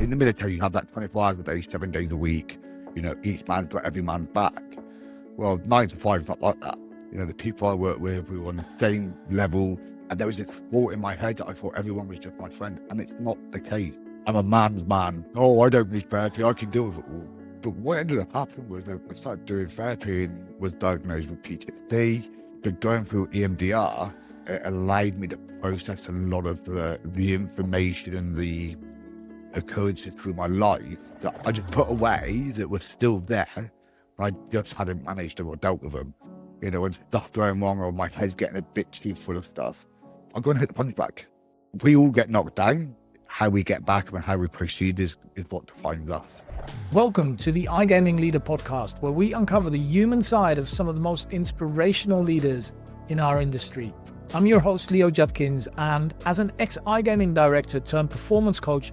In the military, you have that 24 hours a day, 7 days a week. Each man's got every man's back. Well, 9 to 5 is not like that. The people I work with, we were on the same level. And there was this thought in my head that I thought everyone was just my friend. And it's not the case. I'm a man's man. Oh, I don't need therapy. I can deal with it all. But what ended up happening was I started doing therapy and was diagnosed with PTSD. But going through EMDR, it allowed me to process a lot of the information and the occurrences through my life that I just put away that were still there. I just hadn't managed to or dealt with them. When stuff going wrong or my head's getting a bit too full of stuff, I'm going to hit the punch back. We all get knocked down. How we get back and how we proceed is what defines us. Welcome to the iGaming Leader podcast, where we uncover the human side of some of the most inspirational leaders in our industry. I'm your host, Leo Judkins, and as an ex-iGaming director turned performance coach,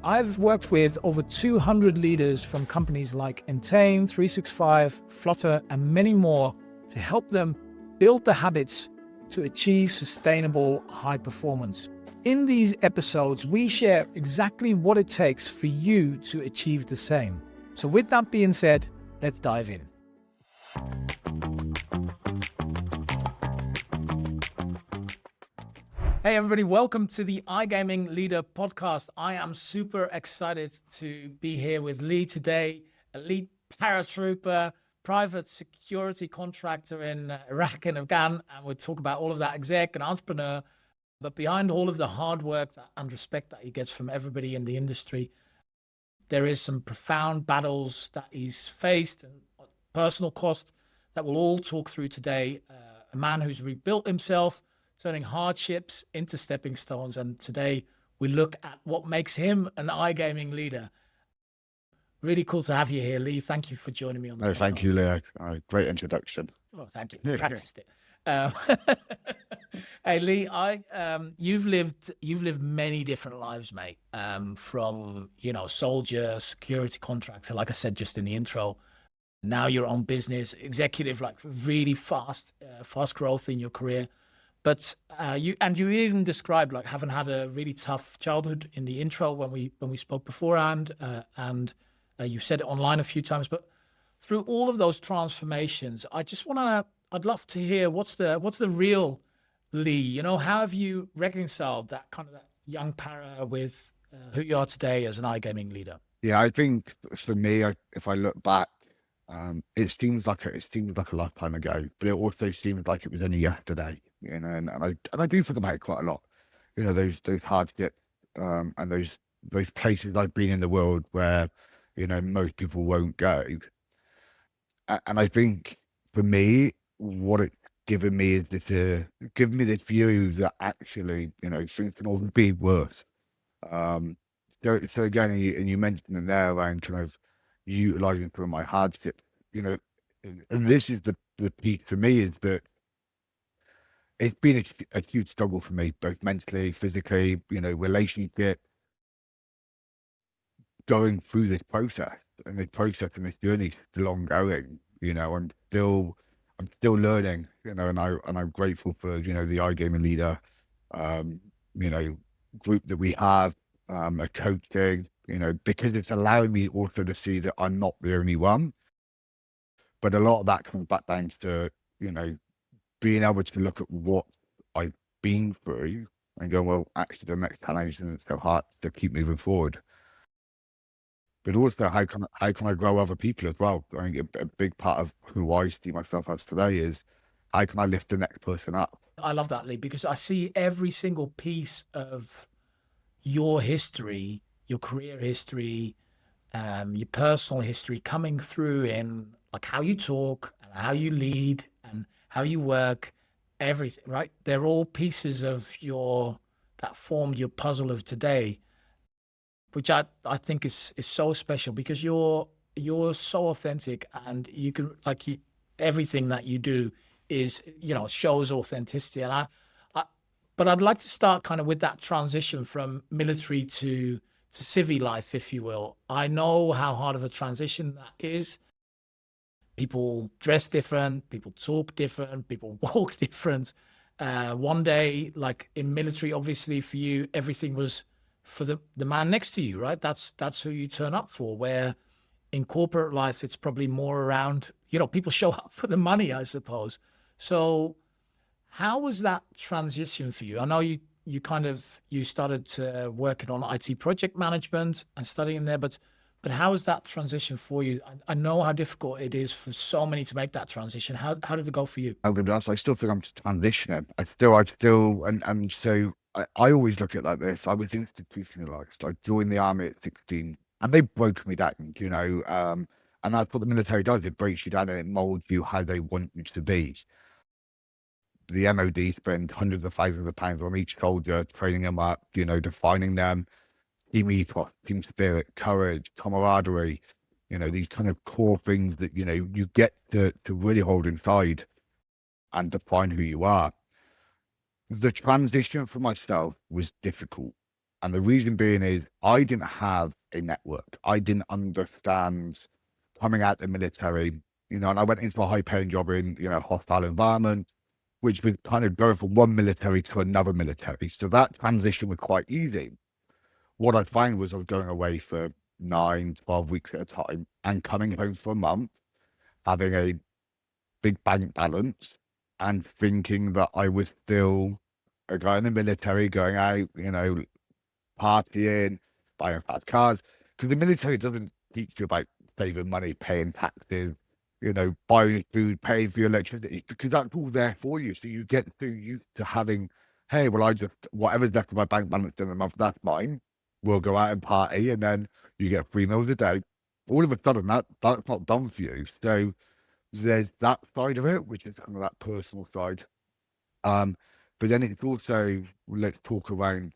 I've worked with over 200 leaders from companies like Entain, 365, Flutter, and many more to help them build the habits to achieve sustainable high performance. In these episodes, we share exactly what it takes for you to achieve the same. So with that being said, let's dive in. Hey everybody, welcome to the iGaming Leader podcast. I am super excited to be here with Lee today, elite paratrooper, private security contractor in Iraq and Afghan, and we'll talk about all of that, exec and entrepreneur. But behind all of the hard work and respect that he gets from everybody in the industry, there is some profound battles that he's faced and personal cost that we'll all talk through today. A man who's rebuilt himself, turning hardships into stepping stones. And today we look at what makes him an iGaming leader. Really cool to have you here, Lee. Thank you for joining me on the podcast. Thank you, Leo. Great introduction. Oh, thank you. Practiced it. Hey, Lee, you've lived many different lives, mate. From soldier, security contractor, like I said just in the intro. Now your own business, executive, like really fast growth in your career. But you even described like having had a really tough childhood in the intro when we spoke beforehand, and you've said it online a few times. But through all of those transformations, I'd love to hear what's the real Lee. How have you reconciled that kind of that young para with who you are today as an iGaming leader? Yeah, I think for me, if I look back, it seems like a lifetime ago, but it also seems like it was only yesterday. And I do think about it quite a lot. Those hardships, and those places I've been in the world where most people won't go. And I think for me, what it's given me is given me this view that actually things can always be worse. So again, and you mentioned in there around kind of utilizing some of my hardships, and this is the piece for me is that it's been a huge struggle for me, both mentally, physically, relationship, going through this process and this journey is still ongoing. I'm still learning, and I'm grateful for the iGaming Leader, group that we have, a coaching, because it's allowing me also to see that I'm not the only one. But a lot of that comes back down to being able to look at what I've been through and go, well, actually the next challenge isn't so hard to keep moving forward. But also, how can I grow other people as well? I think a big part of who I see myself as today is how can I lift the next person up? I love that, Lee, because I see every single piece of your history, your career history, your personal history coming through in like how you talk and how you lead and how you work, everything, right? They're all pieces of that formed your puzzle of today, which I think is so special because you're so authentic and you can everything that you do is shows authenticity. And but I'd like to start kind of with that transition from military to civvy life, if you will. I know how hard of a transition that is. People dress different, people talk different, people walk different. One day, like in military, obviously for you, everything was for the man next to you, right? That's who you turn up for. Where in corporate life, it's probably more around, people show up for the money, I suppose. So how was that transition for you? I know you started working on IT project management and studying there, but how was that transition for you? I know how difficult it is for so many to make that transition. How did it go for you? I'm gonna be honest, I still think I'm transitioning. And so I always look at it like this. I was institutionalized. I joined the army at 16 and they broke me down, and that's what the military does. It breaks you down and it molds you how they want you to be. The MOD spend hundreds of thousands of pounds on each soldier, training them up, defining them, team ethos, team spirit, courage, camaraderie, these kind of core things that, you get to really hold inside and define who you are. The transition for myself was difficult. And the reason being is I didn't have a network. I didn't understand coming out the military, and I went into a high paying job in, a hostile environment, which was kind of going from one military to another military. So that transition was quite easy. What I found was I was going away for 9, 12 weeks at a time and coming home for a month, having a big bank balance and thinking that I was still a guy in the military going out, partying, buying fast cars. Because the military doesn't teach you about saving money, paying taxes, buying food, paying for your electricity, because that's all there for you. So you get so used to having, hey, well, whatever's left of my bank balance in the month, that's mine. We'll go out and party, and then you get 3 meals a day. All of a sudden, that's not done for you. So there's that side of it, which is kind of that personal side. But then it's also, let's talk around,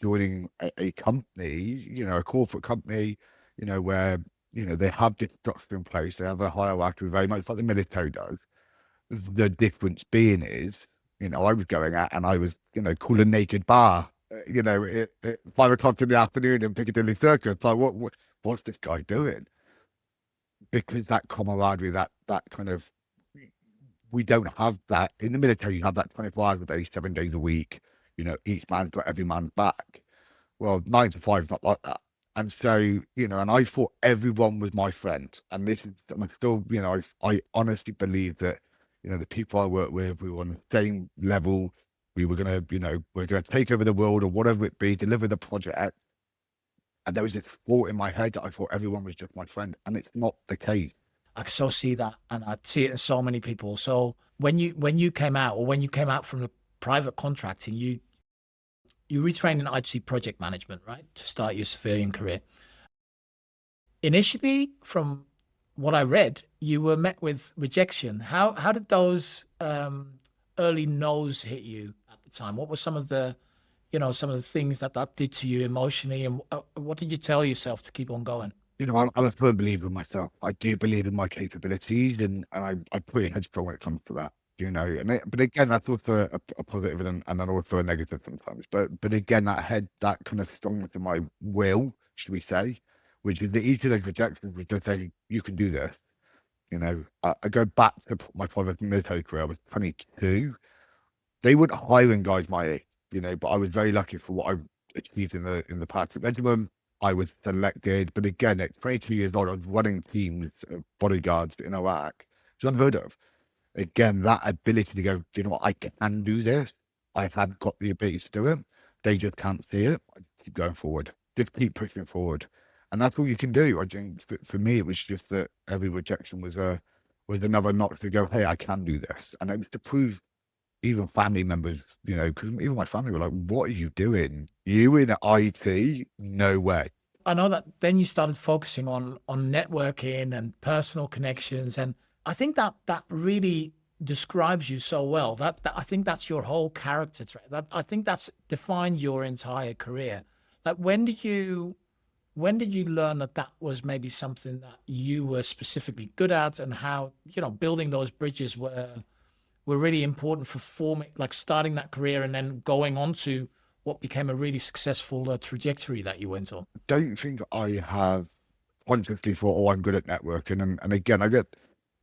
joining a company, a corporate company, where, they have this structure in place. They have a hierarchy very much like the military does. The difference being is, I was going out and I was, called a naked bar, at 5 o'clock in the afternoon in Piccadilly Circus. Like, what's this guy doing? Because that camaraderie, that kind of, we don't have that in the military. You have that 24 hours a day, 7 days a week. Each man's got every man's back. Well, 9 to 5 is not like that. And so, and I thought everyone was my friend. And this is, I'm still, I honestly believe that, the people I work with, we were on the same level. We were going to, we're going to take over the world or whatever it be, deliver the project. And there was this thought in my head that I thought everyone was just my friend. And it's not the case. I so see that, and I see it in so many people. So when you came out, or when you came out from the private contracting, you retrained in IT project management, right, to start your civilian career. Initially, from what I read, you were met with rejection. How did those early no's hit you at the time? What were some of the things that did to you emotionally, and what did you tell yourself to keep on going? I'm a firm believer in myself. I do believe in my capabilities, and I'm pretty headstrong when it comes to that. But again, that's also a positive and then also a negative sometimes. But again, that kind of strongness in my will, should we say, which is the each of those rejections was just saying you can do this. I go back to my private military career. I was 22. They weren't hiring guys my age, but I was very lucky for what I achieved in the paratrooper regiment. I was selected, but again, at 22 years old, I was running teams of bodyguards in Iraq. It's unheard of. Again, that ability to go, do you know what, I can do this. I have got the ability to do it. They just can't see it. I keep going forward. Just keep pushing forward. And that's all you can do. I think for me, it was just that every rejection was another knock to go, hey, I can do this. And it was to prove even family members, because even my family were like, what are you doing? You in IT? No way. I know that then you started focusing on networking and personal connections, and I think that really describes you so well. That I think that's your whole character trait. That I think that's defined your entire career. Like when did you learn that was maybe something that you were specifically good at, and how building those bridges were really important for forming, like starting that career and then going on to what became a really successful trajectory that you went on? Don't think I have consciously thought, oh, I'm good at networking. And again,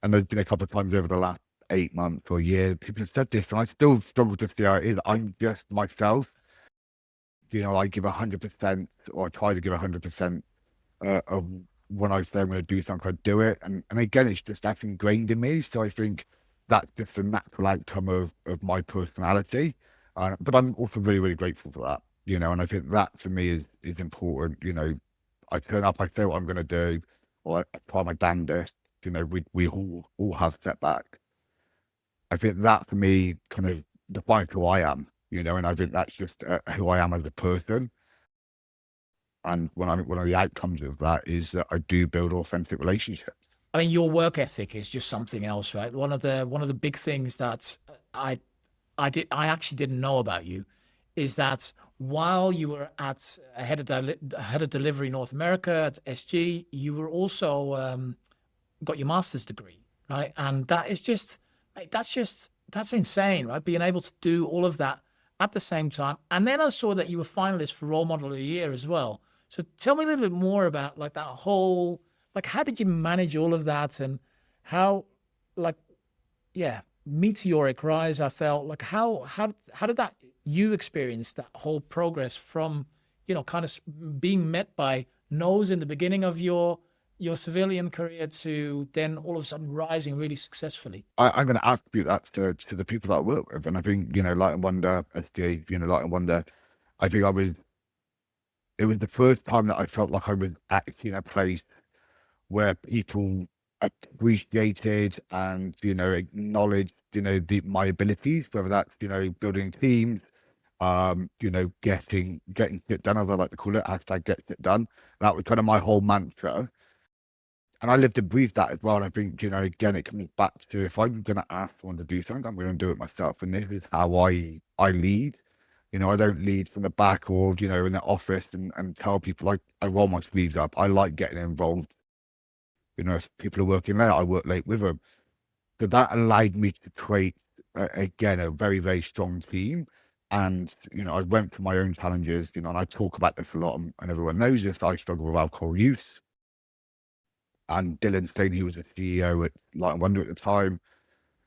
and there's been a couple of times over the last 8 months or a year, people have said this, and I still struggle to see how it is. I'm just myself. I give 100%, or I try to give 100% of when I say I'm going to do something, I do it. And again, it's just that's ingrained in me. So I think that's just a natural outcome of my personality. But I'm also really, really grateful for that, and I think that for me is important. I turn up, I say what I'm going to do, or I try my damnedest. We all have setbacks. I think that for me kind of defines who I am, and I think that's just who I am as a person. And one of the outcomes of that is that I do build authentic relationships. I mean, your work ethic is just something else, right? One of the big things that I I actually didn't know about you is that while you were at head of delivery North America at SG, you were also got your master's degree, right? And that is just mate, that's insane, right? Being able to do all of that at the same time. And then I saw that you were finalist for Role Model of the Year as well. So tell me a little bit more about like that whole like how did you manage all of that and how like yeah, meteoric rise. I felt like how did that you experience that whole progress from kind of being met by no's in the beginning of your civilian career to then all of a sudden rising really successfully. I'm going to attribute that to the people that I work with. And I think, Light and Wonder, SDA, Light and Wonder, I think it was the first time that I felt like I was actually in a place where people appreciated and, acknowledged, my abilities, whether that's, building teams, getting shit done, as I like to call it, hashtag get shit done. That was kind of my whole mantra. And I lived and breathed that as well. And I think, again, it comes back to if I'm going to ask someone to do something, I'm going to do it myself. And this is how I lead. I don't lead from the back or, in the office and tell people like I roll my sleeves up. I like getting involved. If people are working late, I work late with them. So that allowed me to create, again, a very, very strong team. And, I went through my own challenges, and I talk about this a lot, and everyone knows this. I struggle with alcohol use. And Dylan saying he was a CEO at Light and Wonder at the time.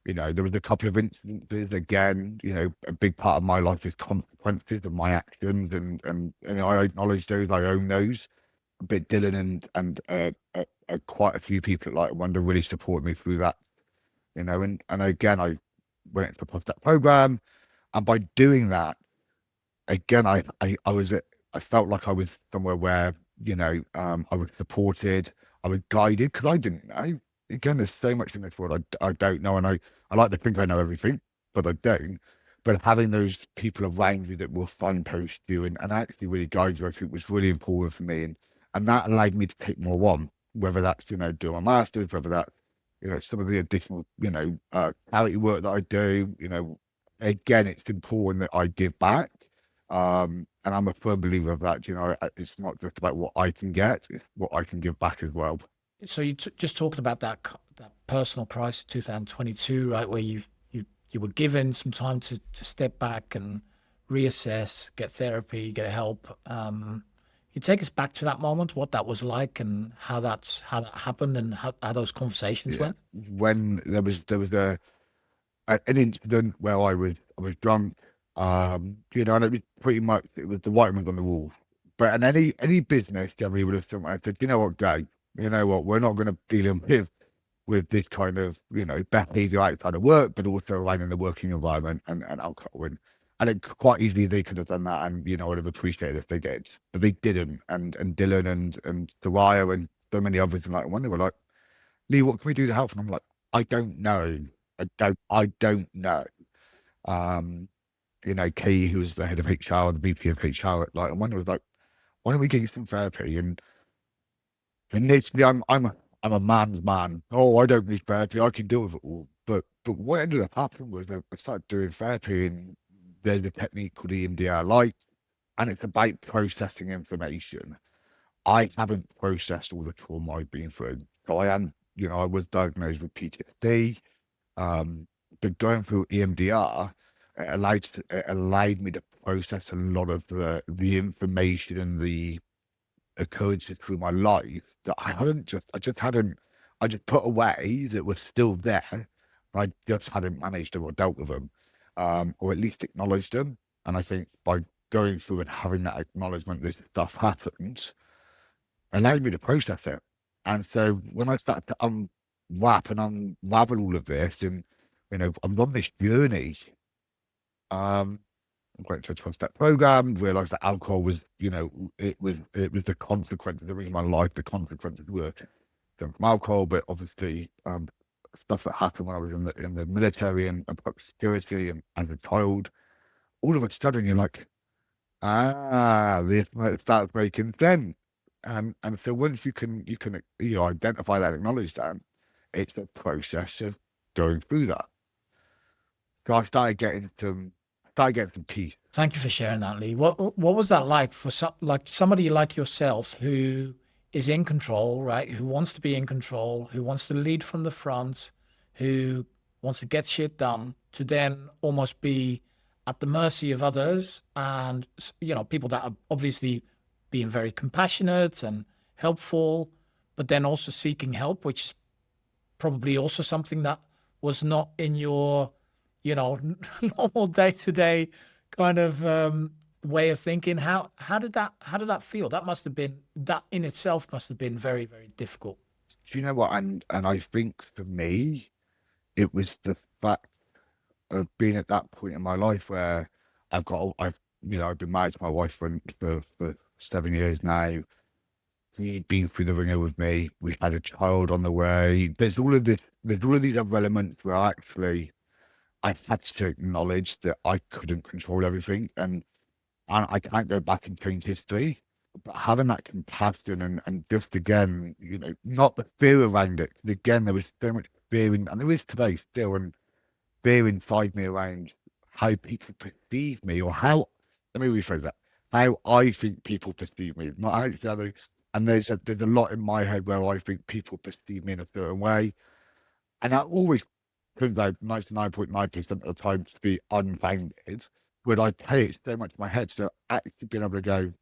There was a couple of instances, again, a big part of my life is consequences of my actions. And I acknowledge those, I own those. But Dylan and quite a few people at Light and Wonder really supported me through that, and again, I went into that program. And by doing that, again, I felt like I was somewhere where, I was supported, I was guided, because I didn't know. Again, there's so much in this world I don't know, and I like to think I know everything, but I don't. But having those people around you that will signpost you and actually really guide you, I think was really important for me. And that allowed me to take more on, whether that's, doing my master's, whether that's, some of the additional, charity work that I do, again, it's important that I give back. And I'm a firm believer of that, it's not just about what I can get, it's what I can give back as well. So you just talking about that personal price 2022, right, where you were given some time to step back and reassess, get therapy, get help. You take us back to that moment, what that was like, and how that happened, and how those conversations went. When there was an incident where I was drunk, and it was pretty much it was the writing on the wall. But in any business, Gary would have said, I said, you know what, Gary, you know what, we're not going to deal with this kind of behaviour outside of work, but also around in the working environment and alcohol. And it quite easily they could have done that, and I would have appreciated if they did, but they didn't. And Dylan and Soraya and so many others, and like when they were like, Lee, what can we do to help? And I'm like, I don't know. I don't know. Um, Kay, who was the head of HR, the VP of HR, and one was like, why don't we get you some therapy? And literally, I'm a man's man. Oh, I don't need therapy. I can deal with it all. But what ended up happening was I started doing therapy, and there's a technique called EMDR Light, and it's about processing information. I haven't processed all the trauma I've been through. So I was diagnosed with PTSD. But going through EMDR, it allowed me to process a lot of the information and the occurrences through my life that I just put away, that was still there. And I just hadn't managed to or dealt with them, or at least acknowledged them. And I think by going through and having that acknowledgement this stuff happened allowed me to process it. And so when I started to unwrap and unravel all of this, and I'm on this journey, I went to a 12-step program, realized that alcohol was, it was the consequences, the reason my life, the consequences were from alcohol, but obviously stuff that happened when I was in the military and public security and as a child. All of a sudden, you're like, this might start making sense. And so once you can identify that, acknowledge that, it's a process of going through that. So I started getting some peace. Thank you for sharing that, Lee. What was that like for somebody like yourself who is in control, right? Who wants to be in control, who wants to lead from the front, who wants to get shit done, to then almost be at the mercy of others, and people that are obviously being very compassionate and helpful, but then also seeking help, which is probably also something that was not in your normal day-to-day kind of way of thinking. How did that feel? That in itself must have been very, very difficult. Do you know what? And I think for me, it was the fact of being at that point in my life where I've been married to my wife for 7 years now. She'd been through the ringer with me. We had a child on the way. There's all of these other elements where actually I had to acknowledge that I couldn't control everything, and I can't go back and change history. But having that compassion and just again, not the fear around it. 'Cause again, there was so much fear, and there is today still, and fear inside me around how people perceive me, or how. Let me rephrase that: how I think people perceive me, not how it's others. And there's a lot in my head where I think people perceive me in a certain way, and that always turns out 99.9% of the time to be unfounded. But I take it so much in my head, so actually being able to go,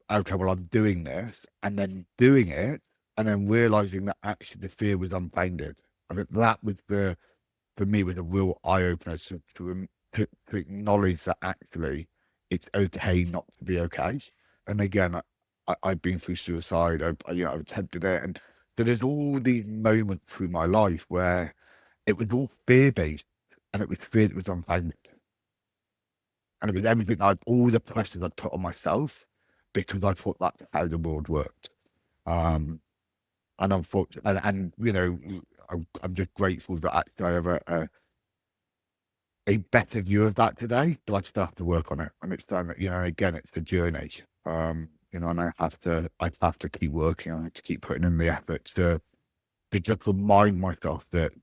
okay, well, I'm doing this, and then doing it, and then realizing that actually the fear was unfounded. I think that was for me, was a real eye opener to acknowledge that actually it's okay not to be okay. And again, I've been through suicide. I've attempted it, and so there's all these moments through my life where it was all fear based, and it was fear that was unfounded, and it was everything all the pressures I'd put on myself because I thought that's how the world worked. And unfortunately, I'm just grateful that actually I have a better view of that today, but I still have to work on it. And it's again, it's a journey. And I have to keep working. I have to keep putting in the effort to just remind myself that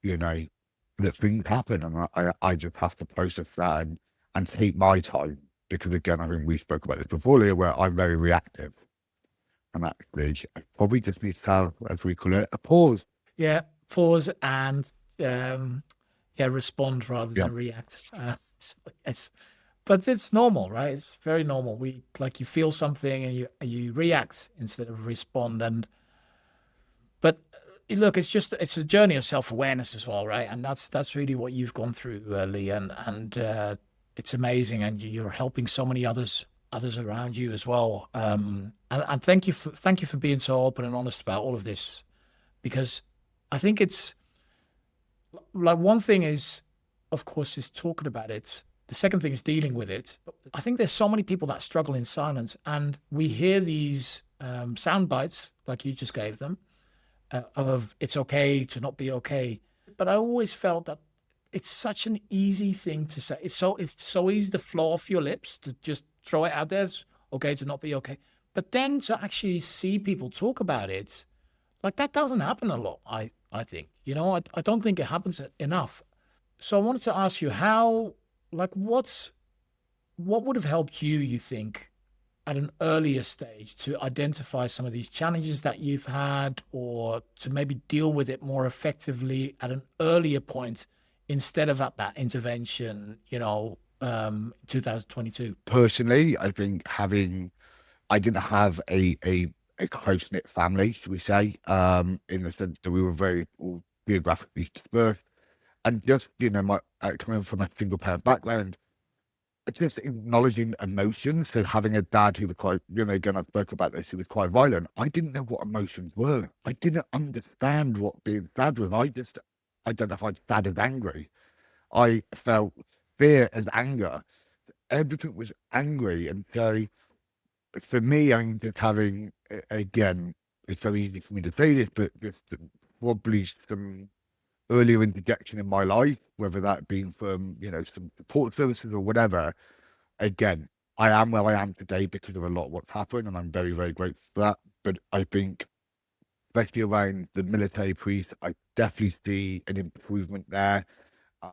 that things happen, and I just have to process that and take my time, because again, I think we spoke about this before, Leah, where I'm very reactive, and actually I probably just need to have, as we call it, a pause. Yeah, pause and respond rather than react. So yes, but it's normal, right? It's very normal. You feel something and you react instead of respond. But look, it's a journey of self-awareness as well, right? And that's really what you've gone through, Lee, and it's amazing, and you're helping so many others around you as well. And thank you for being so open and honest about all of this, because I think it's like, one thing is, of course, is talking about it. The second thing is dealing with it. I think there's so many people that struggle in silence, and we hear these sound bites like you just gave them of it's okay to not be okay. But I always felt that it's such an easy thing to say. It's so easy to flow off your lips, to just throw it out there. It's okay to not be okay. But then to actually see people talk about it, like, that doesn't happen a lot, I think. I don't think it happens enough. So I wanted to ask you what would have helped you think, at an earlier stage, to identify some of these challenges that you've had, or to maybe deal with it more effectively at an earlier point instead of at that intervention, 2022? Personally, I think I didn't have a close knit family, should we say, in the sense that we were very all geographically dispersed, and just coming from a single parent background, just acknowledging emotions. So having a dad who was quite, again, I spoke about this, who was quite violent. I didn't know what emotions were. I didn't understand what being sad was. I just identified sad as angry. I felt fear as anger. Everything was angry. And so for me, I'm just having, again, it's very easy for me to say this, but just probably some earlier interjection in my life, whether that being from, some support services or whatever. Again, I am where I am today because of a lot of what's happened, and I'm very, very grateful for that. But I think, especially around the military police, I definitely see an improvement there.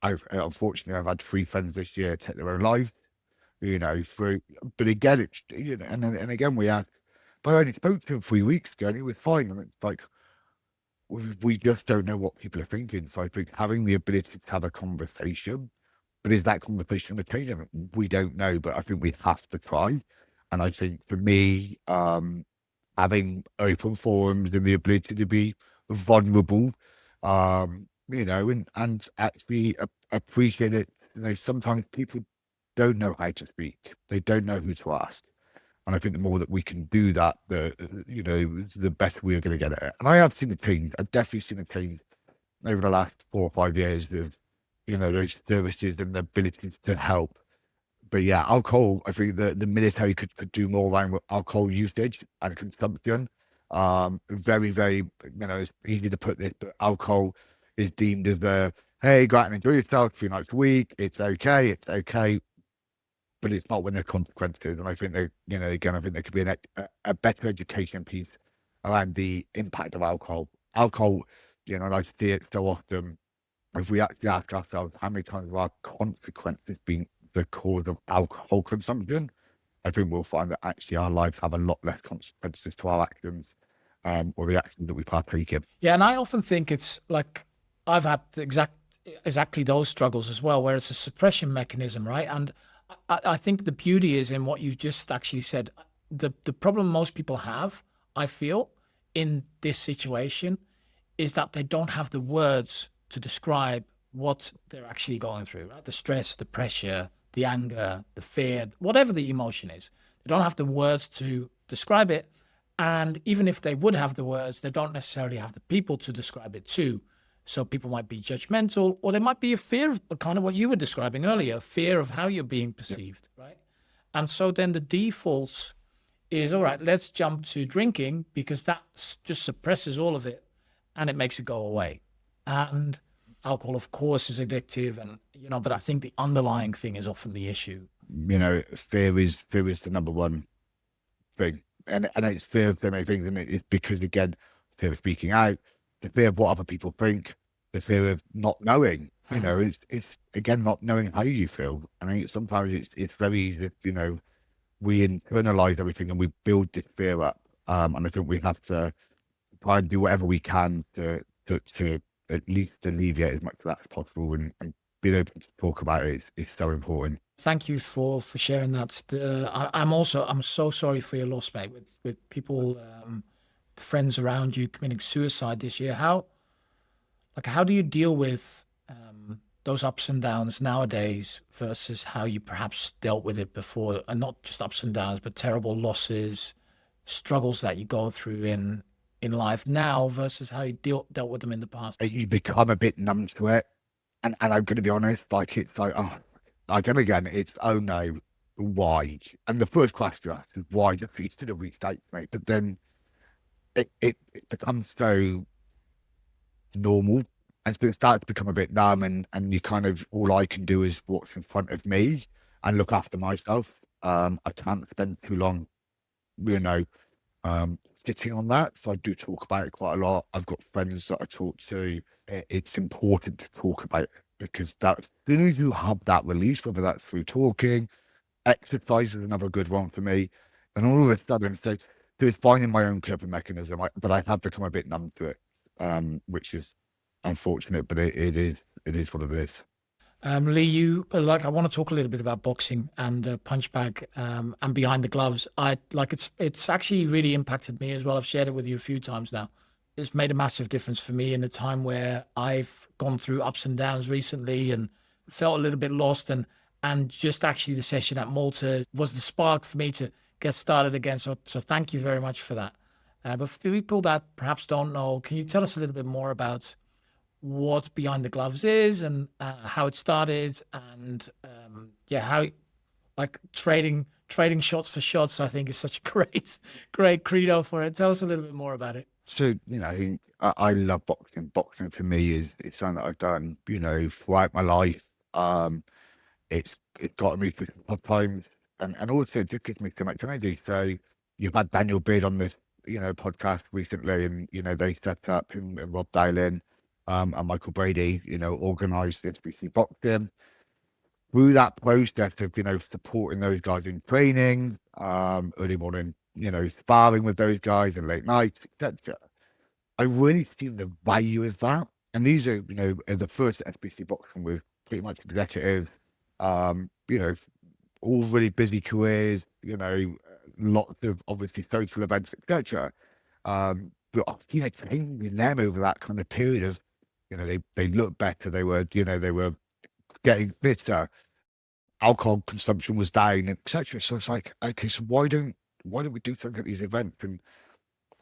Unfortunately, I've had 3 friends this year take their own lives, through, but again, it's, and again, but I only spoke to him 3 weeks ago and he was fine. And it's like, we just don't know what people are thinking. So I think having the ability to have a conversation, but is that conversation going to change them? We don't know, but I think we have to try. And I think for me, having open forums and the ability to be vulnerable, and actually appreciate it. Sometimes people don't know how to speak. They don't know who to ask. And I think the more that we can do that, the better we're going to get at it. And I have seen a change. I've definitely seen a change over the last 4 or 5 years of, those services and the ability to help. But yeah, alcohol, I think the military could do more around with alcohol usage and consumption. Very, very, it's easy to put this, but alcohol is deemed as hey, go out and enjoy yourself 3 nights a week. It's okay. But it's not when there are consequences. And I think again, I think there could be a better education piece around the impact of alcohol. Alcohol, and I see it so often. If we actually ask ourselves how many times have our consequences been the cause of alcohol consumption, I think we'll find that actually our lives have a lot less consequences to our actions, or the actions that we partake in. Yeah, and I often think it's like I've had exactly those struggles as well, where it's a suppression mechanism, right? And I think the beauty is in what you just actually said. The problem most people have, I feel, in this situation is that they don't have the words to describe what they're actually going through, right? The stress, the pressure, the anger, the fear, whatever the emotion is. They don't have the words to describe it. And even if they would have the words, they don't necessarily have the people to describe it to. So people might be judgmental, or there might be a fear of kind of what you were describing earlier, fear of how you're being perceived, right? And so then the default is, all right, let's jump to drinking because that just suppresses all of it and it makes it go away. And alcohol, of course, is addictive, and but I think the underlying thing is often the issue. Fear is the number one thing, and it's fear of so many things, and it's because, again, fear of speaking out, the fear of what other people think, the fear of not knowing. It's again not knowing how you feel. I mean, sometimes it's very easy. We internalize everything and we build this fear up, and I think we have to try and do whatever we can to at least alleviate as much of that as possible, and being able to talk about it is so important. Thank you for sharing that. I'm so sorry for your loss, mate. With people, friends around you committing suicide this year. How do you deal with those ups and downs nowadays versus how you perhaps dealt with it before? And not just ups and downs, but terrible losses, struggles that you go through in life now versus how you dealt with them in the past. You become a bit numb to it, and I'm going to be honest, like it's like, again, it's, oh no, why? And the first question is why? Just you should have reached out to me, but then it becomes so normal, and so it starts to become a bit numb, and you kind of, all I can do is what's in front of me and look after myself. I can't spend too long, sitting on that. So I do talk about it quite a lot. I've got friends that I talk to. It's important to talk about it because as soon as you have that release, whether that's through talking, exercise is another good one for me, and all of a sudden, so it's finding my own coping mechanism. But I have become a bit numb to it, which is unfortunate, but it is what it is. Lee, I want to talk a little bit about boxing and punch bag and behind the gloves. It's actually really impacted me as well. I've shared it with you a few times now. It's made a massive difference for me in a time where I've gone through ups and downs recently and felt a little bit lost. And And just actually the session at Malta was the spark for me to get started again. So thank you very much for that. But for people that perhaps don't know, can you tell us a little bit more about what Behind the Gloves is and how it started and yeah, how like trading shots for shots, I think is such a great credo for it. Tell us a little bit more about it. So, I love boxing. Boxing for me is something that I've done, throughout my life. It's got me through some tough times, and also it just gives me so much energy. So you've had Daniel Beard on this, podcast recently, and they set up and Rob Dylan, and Michael Brady, organised this BC boxing. Through that process of supporting those guys in training, early morning, sparring with those guys and late nights, etc. I really seen the value of that. And these are, the first SBC boxing with pretty much executives, all really busy careers, lots of obviously social events, etc. But changing them over that kind of period of, they looked better, they were getting fitter, alcohol consumption was down, etc. So it's like, okay, so why don't we do something at these events? And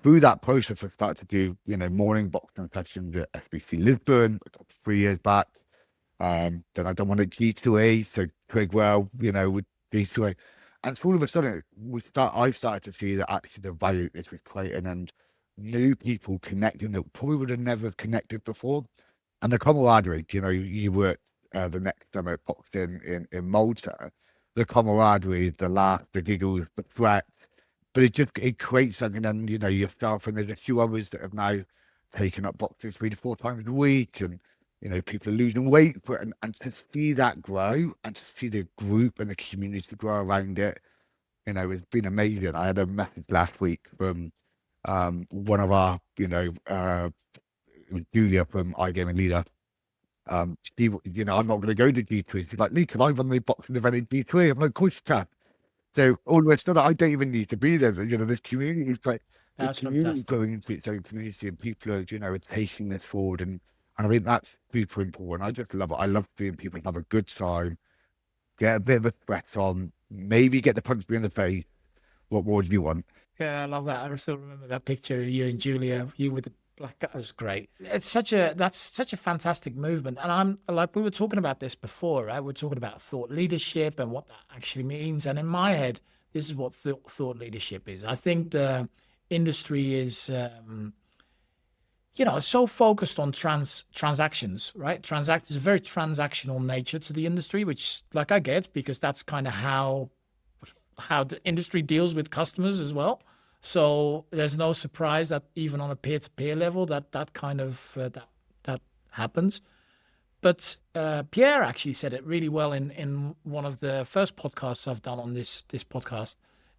through that process, I started to do, morning boxing sessions at SBC Lisbon 3 years back. Then I done one at G2A, so Twigwell, with G2A. And so all of a sudden, I started to see that actually the value this was creating and new people connecting that probably would have never connected before. And the camaraderie, you worked the next time at boxing in Malta, the camaraderie, the laugh, the giggles, the threat, but it creates something. And yourself, and there's a few others that have now taken up boxing 3 to 4 times a week, and people are losing weight for it, and to see that grow and to see the group and the community grow around it, it's been amazing. I had a message last week from one of our, it was Julia from iGaming Leader. She, I'm not going to go to G3. She's like, Lee, can I run the boxing event in G3? I'm like, of course you can. So all the sudden, I don't even need to be there. This community is like, the That's community is fantastic. growing into its own community, and people are, taking this forward. And I think that's super important. I just love it. I love seeing people have a good time, get a bit of a sweat on, maybe get the punch me in the face. What more do you want? Yeah, I love that. I still remember that picture of you and Julia, you with the black. That was great. That's such a fantastic movement. And I'm like, we were talking about this before, right? We're talking about thought leadership and what that actually means. And in my head, this is what thought leadership is. I think the industry is, so focused on transactions, right? There's a very transactional nature to the industry, which like I get because that's kind of how the industry deals with customers as well. So there's no surprise that even on a peer-to-peer level, that kind of that happens. But Pierre actually said it really well in one of the first podcasts I've done on this podcast,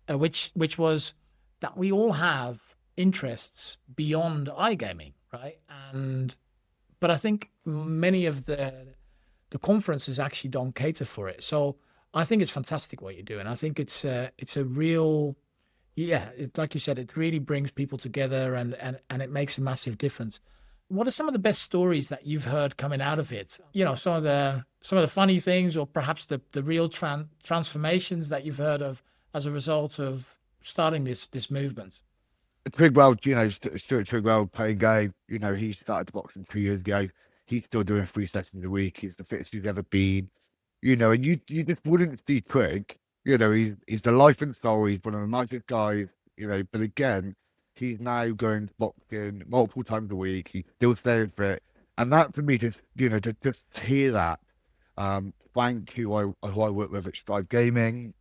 which was that we all have interests beyond iGaming, right? But I think many of the conferences actually don't cater for it. So I think it's fantastic what you're doing. I think it's a real, yeah, like you said, it really brings people together and it makes a massive difference. What are some of the best stories that you've heard coming out of it? Some of the funny things, or perhaps the real transformations that you've heard of as a result of starting this movement. Twigwell, Stuart Twigwell playing game. He started boxing 2 years ago. He's still doing 3 sessions a week. He's the fittest he's ever been. And you just wouldn't see Twig. He's the life and soul. He's one of the nicest guys. But again, he's now going to boxing multiple times a week. He's still staying fit, and that for me, to just hear that. Frank, who I work with at Strive Gaming,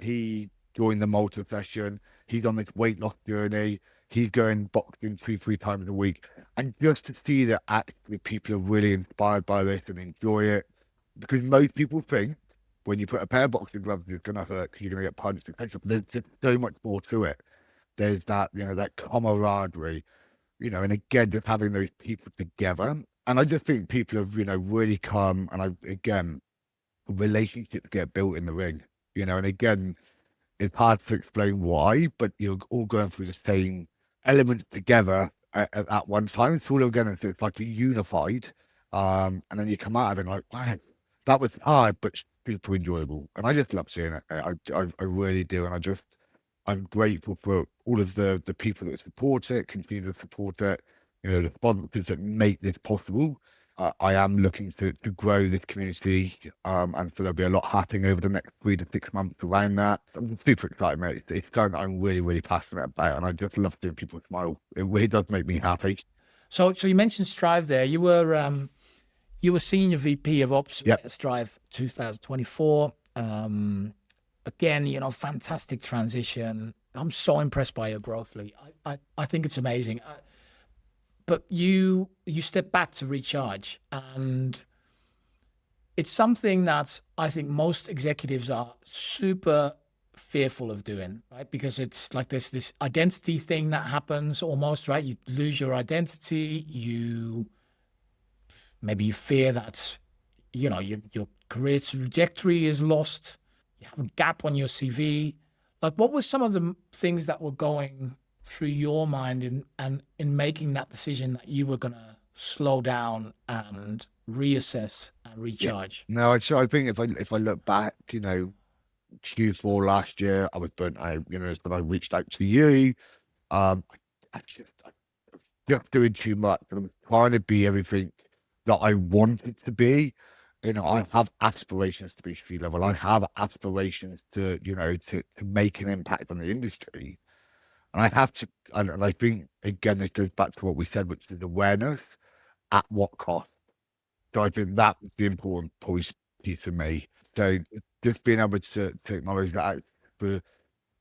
he joined the Malta session. He's on this weight loss journey. He's going boxing 3 times a week, and just to see that actually people are really inspired by this and enjoy it, because most people think when you put a pair of boxing gloves, it's going to hurt because you're going to get punched, etc. But there's just so much more to it. There's that, that camaraderie, and again, just having those people together. And I just think people have, really come, and again, relationships get built in the ring, and again, it's hard to explain why, but you're all going through the same elements together at one time. It's all again, it's like a unified, and then you come out of it like, wow, that was hard, but super enjoyable, and I just love seeing it. I really do, and I'm grateful for all of the people that support it, continue to support it. You know, the sponsors that make this possible. I am looking to grow this community, and so there'll be a lot happening over the next 3 to 6 months around that. I'm super excited, mate. It's something that I'm really, really passionate about, and I just love seeing people smile. It really does make me happy. So you mentioned Strive there. You were senior VP of Ops Yep. at Strive 2024. Again, you know, fantastic transition. I'm so impressed by your growth, Lee. I think it's amazing. But you step back to recharge, and it's something that I think most executives are super fearful of doing, right? Because it's like this identity thing that happens almost, right? You lose your identity, maybe you fear that, you know, your career trajectory is lost. You have a gap on your CV. Like, what were some of the things that were going through your mind in making that decision that you were going to slow down and reassess and recharge? No, so I think if I look back, you know, Q4 last year, I was burnt out. You know, but I reached out to you. I just doing too much, and I'm trying to be everything that I wanted to be. You know, I have aspirations to be street level. I have aspirations to, you know, to make an impact on the industry. And I have to, and I think, again, this goes back to what we said, which is awareness at what cost. So I think that was the important piece for me. So just being able to acknowledge that for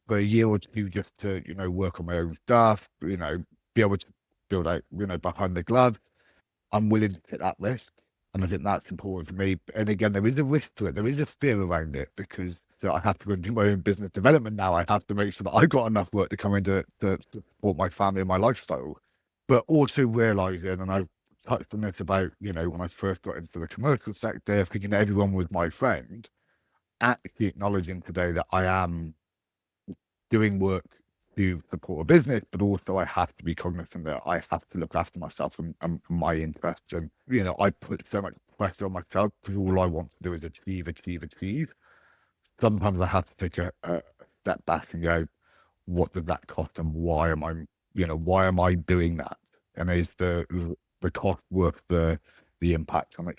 a year or two, just to, you know, work on my own stuff, you know, be able to build out, you know, behind the glove. I'm willing to take that risk. And I think that's important for me. And again, there is a risk to it. There is a fear around it because I have to go and do my own business development now. I have to make sure that I've got enough work to come in to support my family and my lifestyle. But also realizing, and I touched on this about, you know, when I first got into the commercial sector, thinking everyone was my friend, actually acknowledging today that I am doing work to support a business, but also I have to be cognizant that I have to look after myself and my interests. And, you know, I put so much pressure on myself because all I want to do is achieve. Sometimes I have to take a step back and go, what does that cost and why am I doing that? And is the cost worth the impact? I mean,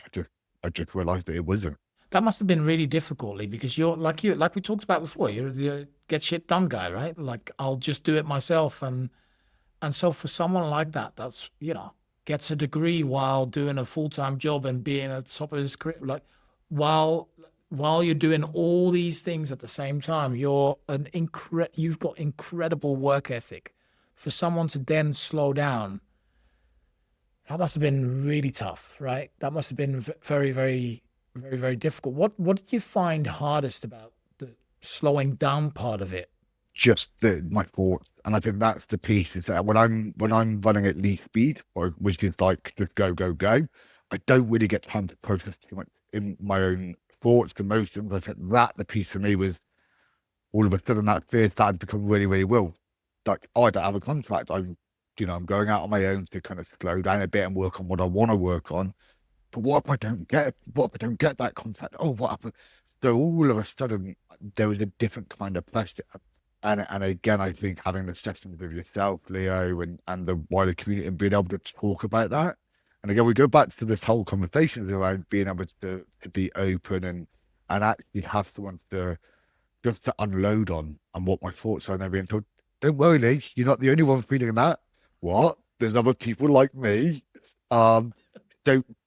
I just realized that it wasn't. That must have been really difficult, Lee, because like we talked about before, you're the get shit done guy, right? Like, I'll just do it myself. And so for someone like that, that's, you know, gets a degree while doing a full-time job and being at the top of his career, like while you're doing all these things at the same time, you've got incredible work ethic. For someone to then slow down, that must have been really tough, right? That must have been very, very, very, very difficult. What did you find hardest about the slowing down part of it? Just my thoughts, and I think that's the piece is that when I'm running at least speed, or which is like just go, I don't really get time to process too much in my own thoughts, emotions. I think that the piece for me was all of a sudden that fear started to become really, really real. Like, oh, I don't have a contract. I'm going out on my own to kind of slow down a bit and work on what I want to work on. But what if I don't get? What if I don't get that contract? Oh, what happened? So all of a sudden there was a different kind of pressure. And again, I think having the sessions with yourself, Leo, and the wider community, and being able to talk about that. And again, we go back to this whole conversation around being able to be open and actually have someone to just to unload on and what my thoughts are and everything. So don't worry, Lee, you're not the only one feeling that. What? There's other people like me. So,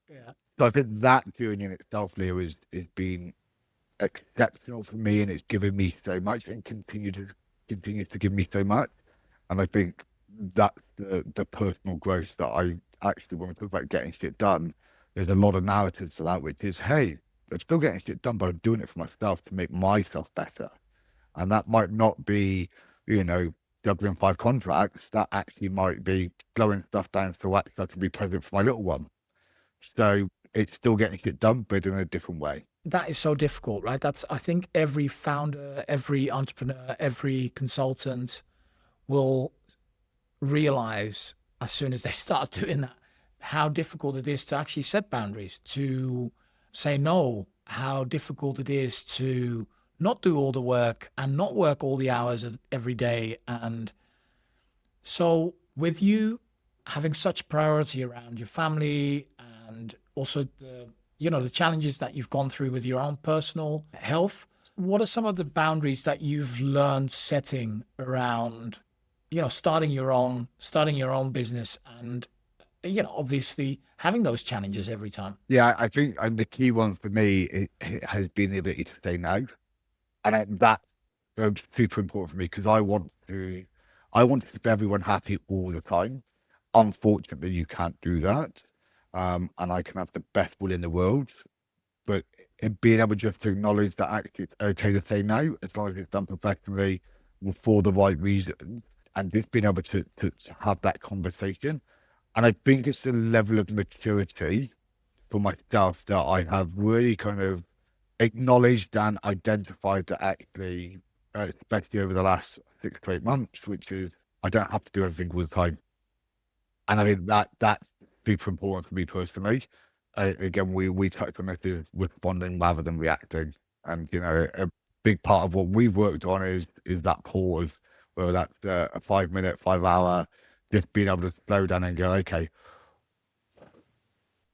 Yeah. so I think that journey in itself, Leo, is been exceptional for me, and it's given me so much and continues to give me so much. And I think that's the personal growth that I actually, when we talk about getting shit done, there's a lot of narratives to that, which is, hey, I'm still getting shit done, but I'm doing it for myself to make myself better. And that might not be, you know, juggling 5 contracts. That actually might be slowing stuff down so actually I can be present for my little one. So it's still getting shit done, but in a different way. That is so difficult, right? I think every founder, every entrepreneur, every consultant will realize as soon as they start doing that how difficult it is to actually set boundaries, to say no, how difficult it is to not do all the work and not work all the hours every day. And so with you having such priority around your family and also the challenges that you've gone through with your own personal health, what are some of the boundaries that you've learned setting around, starting your own business and, obviously having those challenges every time? Yeah, I think the key one for me it has been the ability to say no, and that's super important for me because I want to keep everyone happy all the time. Unfortunately, you can't do that, and I can have the best will in the world, but being able just to acknowledge that actually it's okay to say no as long as it's done professionally for the right reasons, and just being able to have that conversation. And I think it's the level of maturity for myself that I have really kind of acknowledged and identified that actually, especially over the last 6 to 8 months, which is I don't have to do everything all the time. And I think that's super important for me personally. Again, we touched on this is responding rather than reacting. And, a big part of what we've worked on is that pause, whether that's a 5 minute, 5 hour, just being able to slow down and go, okay.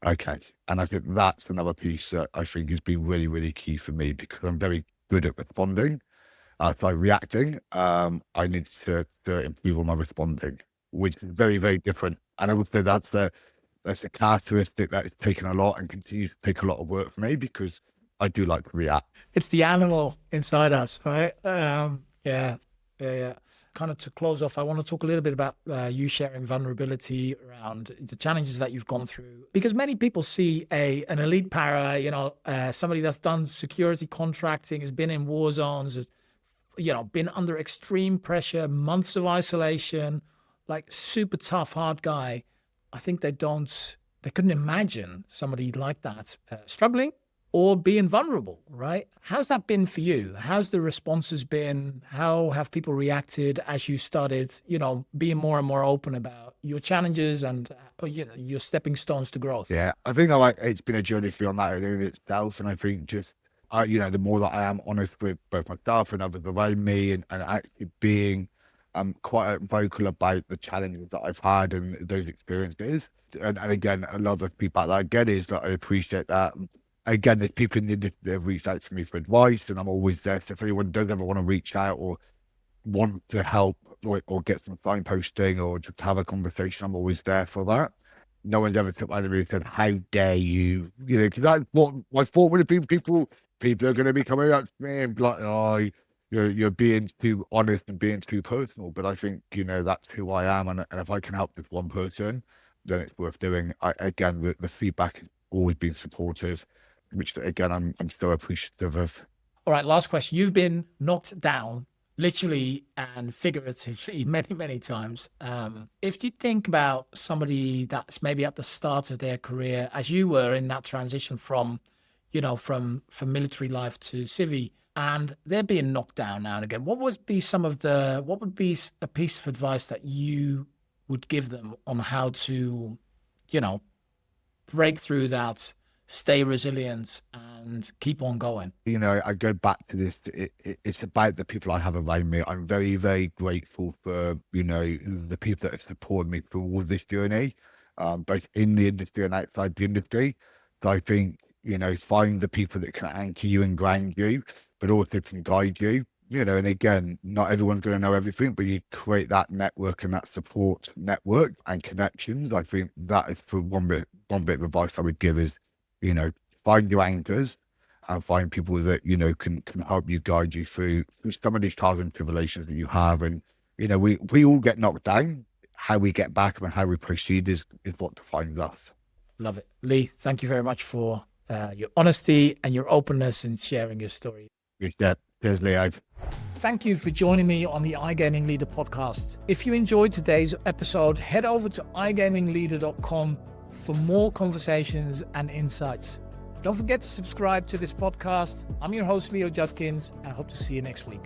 And I think that's another piece that I think has been really, really key for me because I'm very good at responding. So reacting, I need to improve on my responding, which is very, very different. And I would say that's a characteristic that has taken a lot and continues to take a lot of work for me because I do like to react. It's the animal inside us, right? Yeah. Kind of to close off, I want to talk a little bit about you sharing vulnerability around the challenges that you've gone through. Because many people see an elite para, somebody that's done security contracting, has been in war zones, has, been under extreme pressure, months of isolation, like super tough, hard guy. I think they couldn't imagine somebody like that struggling or being vulnerable, right? How's that been for you? How's the responses been? How have people reacted as you started, being more and more open about your challenges and, your stepping stones to growth? Yeah, I think it's been a journey for me on that in itself. And I think just, the more that I am honest with both myself and others around me and actually being quite vocal about the challenges that I've had and those experiences. And again, a lot of the feedback that I get is that I appreciate that. Again, there's people in the industry that have reached out to me for advice, and I'm always there. So if anyone does ever want to reach out or want to help or get some signposting or just have a conversation, I'm always there for that. No one's ever took my hand and said, "How dare you?" Because that's what my thought would have been. People are going to be coming up to me and be like, "Oh, you're being too honest and being too personal." But I think that's who I am, and if I can help with one person, then it's worth doing. Again, the feedback has always been supportive, which again I'm so appreciative of. All right, last question. You've been knocked down literally and figuratively many, many times. If you think about somebody that's maybe at the start of their career, as you were in that transition from military life to civvy, and they're being knocked down now and again, what would be a piece of advice that you would give them on how to, break through that, stay resilient and keep on going? I go back to this. It's about the people I have around me. I'm very, very grateful for, the people that have supported me through all this journey, both in the industry and outside the industry. So I think, find the people that can anchor you and ground you, but also can guide you. And again, not everyone's going to know everything, but you create that network and that support network and connections. I think that is for one bit of advice I would give is, find your anchors and find people that, can help you, guide you through some of these trials and tribulations that you have. And, we all get knocked down. How we get back and how we proceed is what defines us. Love it. Lee, thank you very much for your honesty and your openness in sharing your story. Cheers, Lee. Thank you for joining me on the iGaming Leader podcast. If you enjoyed today's episode, head over to igamingleader.com for more conversations and insights. Don't forget to subscribe to this podcast. I'm your host, Leo Judkins, and I hope to see you next week.